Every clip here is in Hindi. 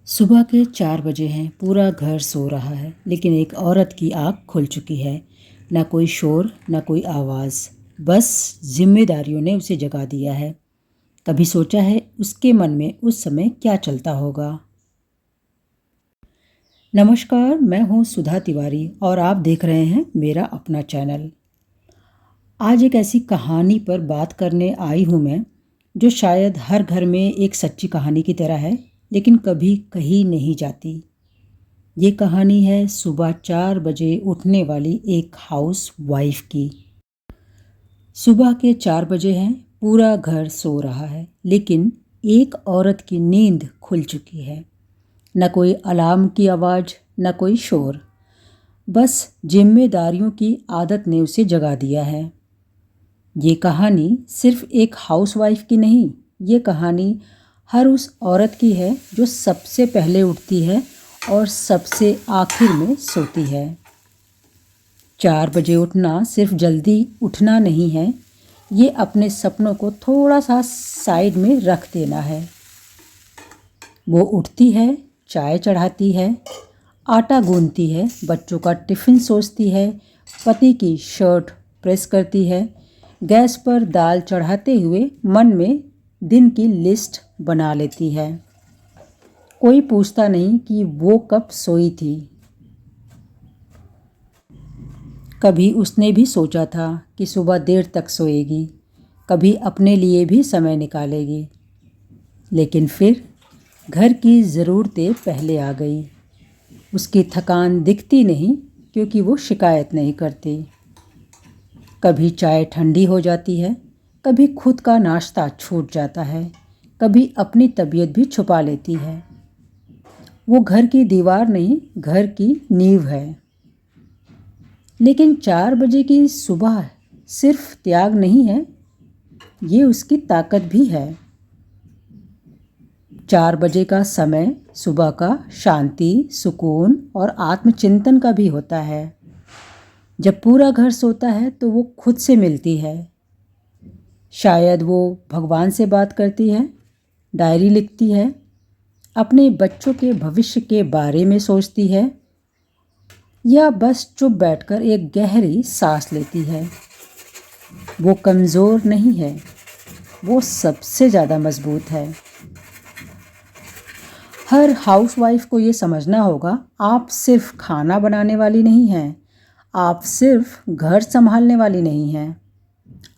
सुबह के 4 बजे हैं। पूरा घर सो रहा है, लेकिन एक औरत की आँख खुल चुकी है। ना कोई शोर, ना कोई आवाज़, बस जिम्मेदारियों ने उसे जगा दिया है। कभी सोचा है उसके मन में उस समय क्या चलता होगा? नमस्कार, मैं हूँ सुधा तिवारी और आप देख रहे हैं मेरा अपना चैनल। आज एक ऐसी कहानी पर बात करने आई हूँ मैं, जो शायद हर घर में एक सच्ची कहानी की तरह है, लेकिन कभी कही नहीं जाती। ये कहानी है सुबह 4 बजे उठने वाली एक हाउस वाइफ की। सुबह के 4 बजे हैं, पूरा घर सो रहा है, लेकिन एक औरत की नींद खुल चुकी है। न कोई अलार्म की आवाज़, न कोई शोर, बस जिम्मेदारियों की आदत ने उसे जगा दिया है। ये कहानी सिर्फ एक हाउसवाइफ की नहीं, ये कहानी हर उस औरत की है जो सबसे पहले उठती है और सबसे आखिर में सोती है। 4 बजे उठना सिर्फ जल्दी उठना नहीं है, ये अपने सपनों को थोड़ा सा साइड में रख देना है। वो उठती है, चाय चढ़ाती है, आटा गूंथती है, बच्चों का टिफ़िन सोचती है, पति की शर्ट प्रेस करती है, गैस पर दाल चढ़ाते हुए मन में दिन की लिस्ट बना लेती है। कोई पूछता नहीं कि वो कब सोई थी। कभी उसने भी सोचा था कि सुबह देर तक सोएगी, कभी अपने लिए भी समय निकालेगी, लेकिन फिर घर की ज़रूरतें पहले आ गई। उसकी थकान दिखती नहीं, क्योंकि वो शिकायत नहीं करती। कभी चाय ठंडी हो जाती है, कभी खुद का नाश्ता छूट जाता है, कभी अपनी तबीयत भी छुपा लेती है। वो घर की दीवार नहीं, घर की नींव है। लेकिन 4 बजे की सुबह सिर्फ त्याग नहीं है, ये उसकी ताकत भी है। 4 बजे का समय सुबह का शांति, सुकून और आत्मचिंतन का भी होता है। जब पूरा घर सोता है तो वो खुद से मिलती है। शायद वो भगवान से बात करती है, डायरी लिखती है, अपने बच्चों के भविष्य के बारे में सोचती है, या बस चुप बैठकर एक गहरी सांस लेती है। वो कमज़ोर नहीं है, वो सबसे ज़्यादा मजबूत है। हर हाउसवाइफ को ये समझना होगा, आप सिर्फ खाना बनाने वाली नहीं हैं, आप सिर्फ घर संभालने वाली नहीं हैं।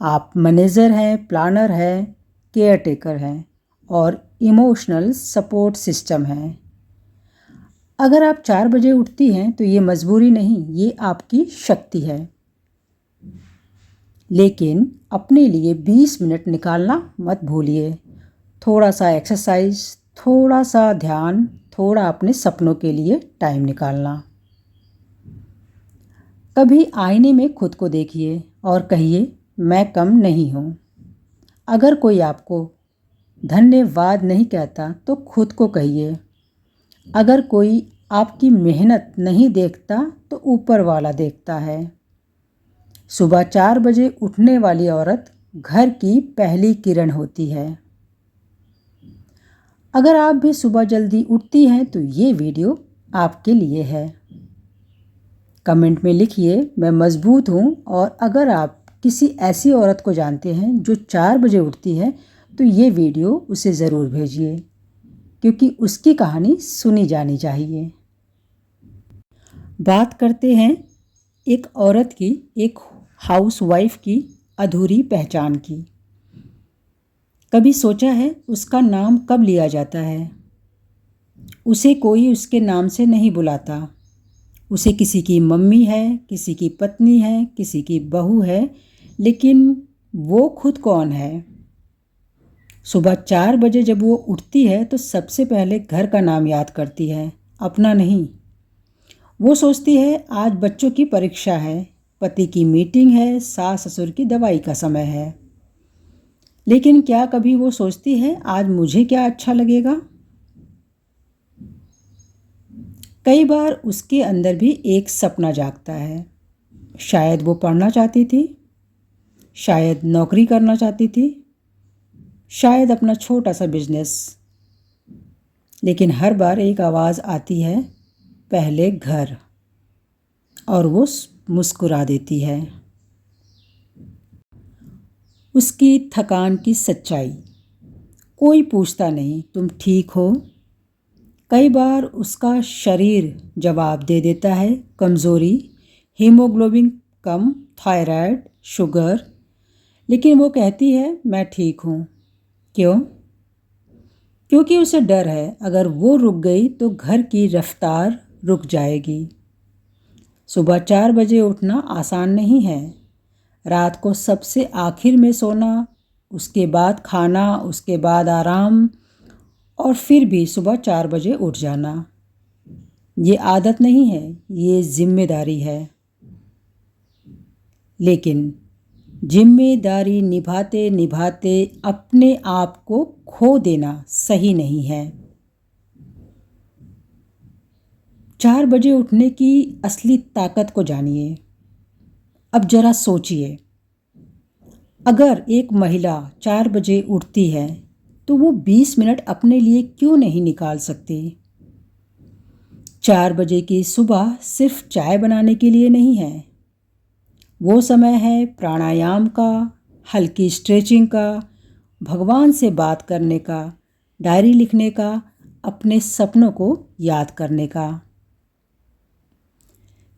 आप मैनेजर हैं, प्लानर हैं, केयर टेकर हैं और इमोशनल सपोर्ट सिस्टम हैं। अगर आप 4 बजे उठती हैं तो ये मजबूरी नहीं, ये आपकी शक्ति है। लेकिन अपने लिए 20 मिनट निकालना मत भूलिए। थोड़ा सा एक्सरसाइज, थोड़ा सा ध्यान, थोड़ा अपने सपनों के लिए टाइम निकालना। कभी आईने में खुद को देखिए और कहिए, मैं कम नहीं हूँ। अगर कोई आपको धन्यवाद नहीं कहता तो खुद को कहिए। अगर कोई आपकी मेहनत नहीं देखता तो ऊपर वाला देखता है। सुबह 4 बजे उठने वाली औरत घर की पहली किरण होती है। अगर आप भी सुबह जल्दी उठती हैं तो ये वीडियो आपके लिए है। कमेंट में लिखिए, मैं मजबूत हूँ। और अगर आप किसी ऐसी औरत को जानते हैं जो 4 बजे उठती है तो ये वीडियो उसे ज़रूर भेजिए, क्योंकि उसकी कहानी सुनी जानी चाहिए। बात करते हैं एक औरत की, एक हाउसवाइफ की अधूरी पहचान की। कभी सोचा है उसका नाम कब लिया जाता है? उसे कोई उसके नाम से नहीं बुलाता। उसे किसी की मम्मी है, किसी की पत्नी है, किसी की बहू है, लेकिन वो खुद कौन है? सुबह 4 बजे जब वो उठती है तो सबसे पहले घर का नाम याद करती है, अपना नहीं। वो सोचती है आज बच्चों की परीक्षा है, पति की मीटिंग है, सास ससुर की दवाई का समय है। लेकिन क्या कभी वो सोचती है आज मुझे क्या अच्छा लगेगा? कई बार उसके अंदर भी एक सपना जागता है। शायद वो पढ़ना चाहती थी, शायद नौकरी करना चाहती थी, शायद अपना छोटा सा बिजनेस। लेकिन हर बार एक आवाज़ आती है, पहले घर, और वो मुस्कुरा देती है। उसकी थकान की सच्चाई। कोई पूछता नहीं तुम ठीक हो। कई बार उसका शरीर जवाब दे देता है, कमज़ोरी, हीमोग्लोबिन कम, थायराइड, शुगर, लेकिन वो कहती है मैं ठीक हूँ। क्यों? क्योंकि उसे डर है अगर वो रुक गई तो घर की रफ्तार रुक जाएगी। सुबह 4 बजे उठना आसान नहीं है। रात को सबसे आखिर में सोना, उसके बाद खाना, उसके बाद आराम, और फिर भी सुबह 4 बजे उठ जाना। ये आदत नहीं है, ये जिम्मेदारी है। लेकिन जिम्मेदारी निभाते निभाते अपने आप को खो देना सही नहीं है। 4 बजे उठने की असली ताकत को जानिए। अब जरा सोचिए, अगर एक महिला 4 बजे उठती है तो वो 20 मिनट अपने लिए क्यों नहीं निकाल सकती? 4 बजे की सुबह सिर्फ चाय बनाने के लिए नहीं है। वो समय है प्राणायाम का, हल्की स्ट्रेचिंग का, भगवान से बात करने का, डायरी लिखने का, अपने सपनों को याद करने का।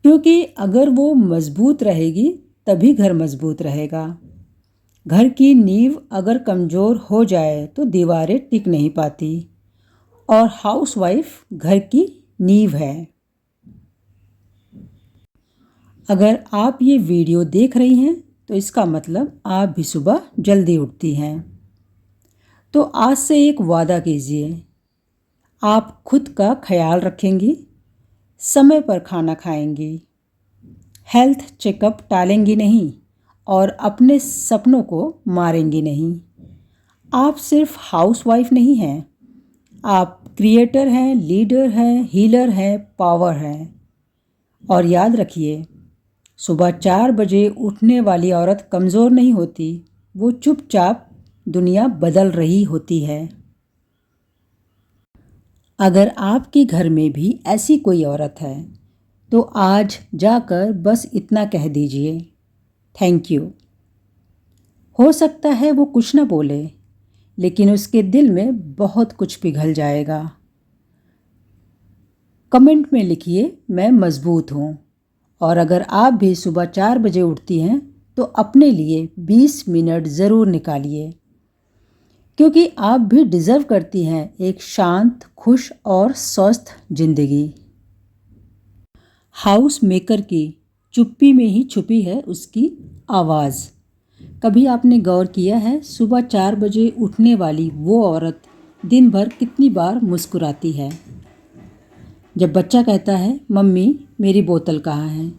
क्योंकि अगर वो मजबूत रहेगी तभी घर मजबूत रहेगा। घर की नींव अगर कमज़ोर हो जाए तो दीवारें टिक नहीं पाती, और हाउसवाइफ घर की नींव है। अगर आप ये वीडियो देख रही हैं तो इसका मतलब आप भी सुबह जल्दी उठती हैं। तो आज से एक वादा कीजिए, आप खुद का ख्याल रखेंगी, समय पर खाना खाएंगी, हेल्थ चेकअप टालेंगी नहीं, और अपने सपनों को मारेंगी नहीं। आप सिर्फ हाउसवाइफ नहीं हैं, आप क्रिएटर हैं, लीडर हैं, हीलर हैं, पावर हैं। और याद रखिए, सुबह 4 बजे उठने वाली औरत कमज़ोर नहीं होती, वो चुपचाप दुनिया बदल रही होती है। अगर आपके घर में भी ऐसी कोई औरत है तो आज जाकर बस इतना कह दीजिए, थैंक यू। हो सकता है वो कुछ ना बोले, लेकिन उसके दिल में बहुत कुछ पिघल जाएगा। कमेंट में लिखिए मैं मज़बूत हूँ। और अगर आप भी सुबह 4 बजे उठती हैं तो अपने लिए 20 मिनट ज़रूर निकालिए, क्योंकि आप भी डिज़र्व करती हैं एक शांत, खुश और स्वस्थ ज़िंदगी। हाउस मेकर की चुप्पी में ही छुपी है उसकी आवाज़। कभी आपने गौर किया है सुबह 4 बजे उठने वाली वो औरत दिन भर कितनी बार मुस्कुराती है? जब बच्चा कहता है मम्मी मेरी बोतल कहाँ है,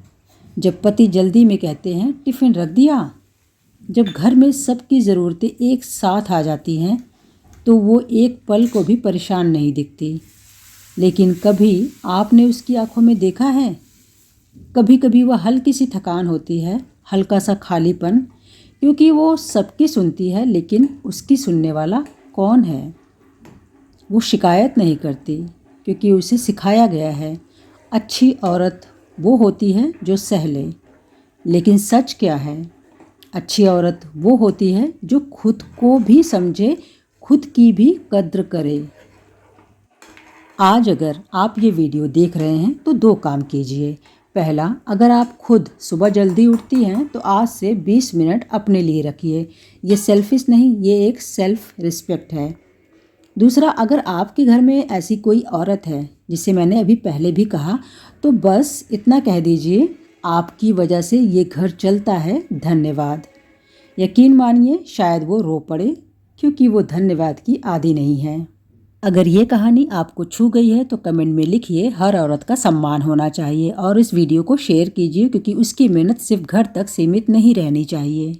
जब पति जल्दी में कहते हैं टिफ़िन रख दिया, जब घर में सबकी ज़रूरतें एक साथ आ जाती हैं तो वो एक पल को भी परेशान नहीं दिखती। लेकिन कभी आपने उसकी आंखों में देखा है? कभी कभी वह हल्की सी थकान होती है, हल्का सा खालीपन, क्योंकि वो सबकी सुनती है, लेकिन उसकी सुनने वाला कौन है? वो शिकायत नहीं करती क्योंकि उसे सिखाया गया है अच्छी औरत वो होती है जो सह ले। लेकिन सच क्या है? अच्छी औरत वो होती है जो खुद को भी समझे, खुद की भी कद्र करे। आज अगर आप ये वीडियो देख रहे हैं तो 2 काम कीजिए। पहला, अगर आप खुद सुबह जल्दी उठती हैं तो आज से 20 मिनट अपने लिए रखिए। ये सेल्फिश नहीं, ये एक सेल्फ रिस्पेक्ट है। दूसरा, अगर आपके घर में ऐसी कोई औरत है जिसे मैंने अभी पहले भी कहा, तो बस इतना कह दीजिए, आपकी वजह से ये घर चलता है, धन्यवाद। यकीन मानिए शायद वो रो पड़े, क्योंकि वो धन्यवाद की आदी नहीं है। अगर ये कहानी आपको छू गई है तो कमेंट में लिखिए, हर औरत का सम्मान होना चाहिए, और इस वीडियो को शेयर कीजिए क्योंकि उसकी मेहनत सिर्फ घर तक सीमित नहीं रहनी चाहिए।